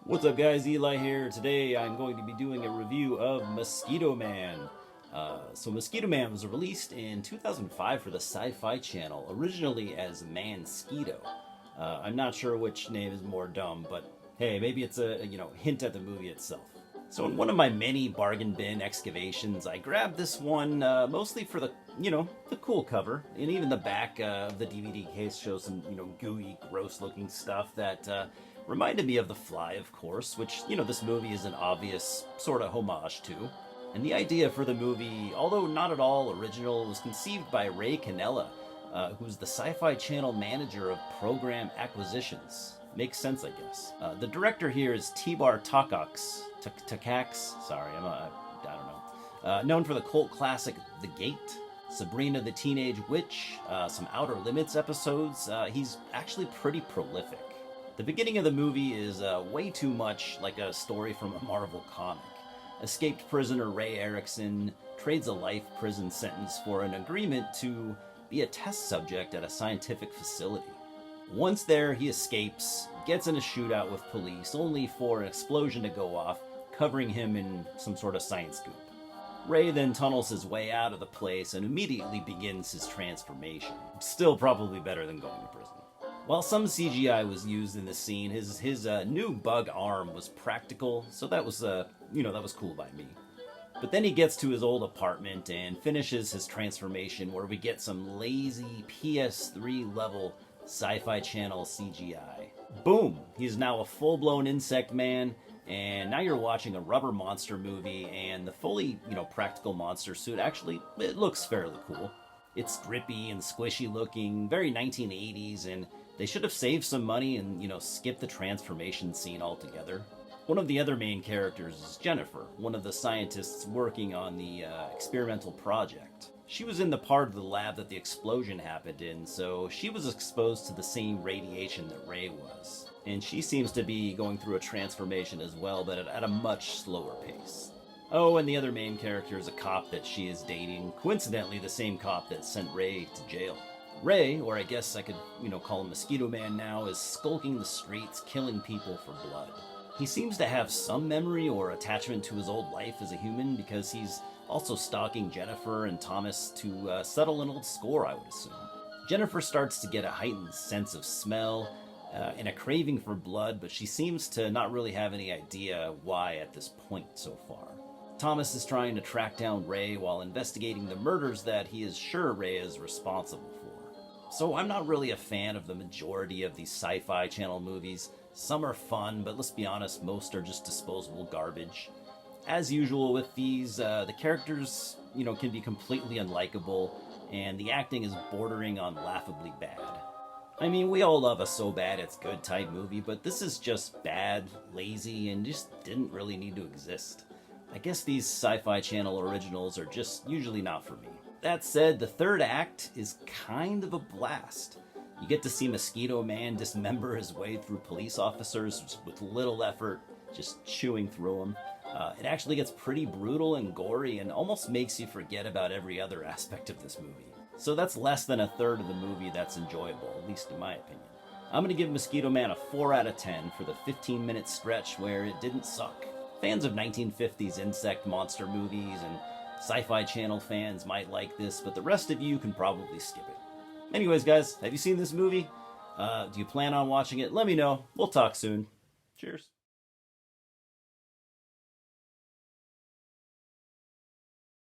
What's up guys, Eli here. Today I'm going to be doing a review of Mosquitoman. Mosquitoman was released in 2005 for the Syfy channel, originally as Mansquito. I'm not sure which name is more dumb, but hey, maybe it's a hint at the movie itself. So in one of my many bargain bin excavations, I grabbed this one mostly for the cool cover, and even the back of the DVD case shows some gooey, gross-looking stuff that reminded me of The Fly, of course, which this movie is an obvious sort of homage to. And the idea for the movie, although not at all original, was conceived by Ray Canella, who's the Syfy channel manager of program acquisitions. Makes sense, I guess. The director here is Tibar Takacs, sorry, I don't know. Known for the cult classic The Gate, Sabrina the Teenage Witch, some Outer Limits episodes. He's actually pretty prolific. The beginning of the movie is way too much like a story from a Marvel comic. Escaped prisoner Ray Erickson trades a life prison sentence for an agreement to be a test subject at a scientific facility. Once there, he escapes, gets in a shootout with police, only for an explosion to go off, covering him in some sort of science goop. Ray then tunnels his way out of the place and immediately begins his transformation. Still probably better than going to prison. While some CGI was used in the scene, his new bug arm was practical, so that was cool by me. But then he gets to his old apartment and finishes his transformation, where we get some lazy PS3 level Syfy channel CGI. Boom! He's now a full-blown insect man, and now you're watching a rubber monster movie, and the fully, practical monster suit actually, it looks fairly cool. It's drippy and squishy looking, very 1980s, and they should have saved some money and, skipped the transformation scene altogether. One of the other main characters is Jennifer, one of the scientists working on the experimental project. She was in the part of the lab that the explosion happened in, so she was exposed to the same radiation that Ray was. And she seems to be going through a transformation as well, but at a much slower pace. Oh, and the other main character is a cop that she is dating, coincidentally the same cop that sent Ray to jail. Ray, or I guess I could, call him Mosquitoman now, is skulking the streets, killing people for blood. He seems to have some memory or attachment to his old life as a human, because he's also stalking Jennifer and Thomas to settle an old score, I would assume. Jennifer starts to get a heightened sense of smell and a craving for blood, but she seems to not really have any idea why at this point so far. Thomas is trying to track down Ray while investigating the murders that he is sure Ray is responsible for. So I'm not really a fan of the majority of these Syfy channel movies. Some are fun, but let's be honest, most are just disposable garbage. As usual with these, the characters, can be completely unlikable, and the acting is bordering on laughably bad. I mean, we all love a so bad it's good type movie, but this is just bad, lazy, and just didn't really need to exist. I guess these Syfy channel originals are just usually not for me. That said, the third act is kind of a blast. You get to see Mosquitoman dismember his way through police officers with little effort, just chewing through them. It actually gets pretty brutal and gory and almost makes you forget about every other aspect of this movie. So that's less than a third of the movie that's enjoyable, at least in my opinion. I'm going to give Mosquitoman a 4 out of 10 for the 15-minute stretch where it didn't suck. Fans of 1950s insect monster movies and Syfy channel fans might like this, but the rest of you can probably skip it. Anyways, guys, have you seen this movie? Do you plan on watching it? Let me know. We'll talk soon. Cheers.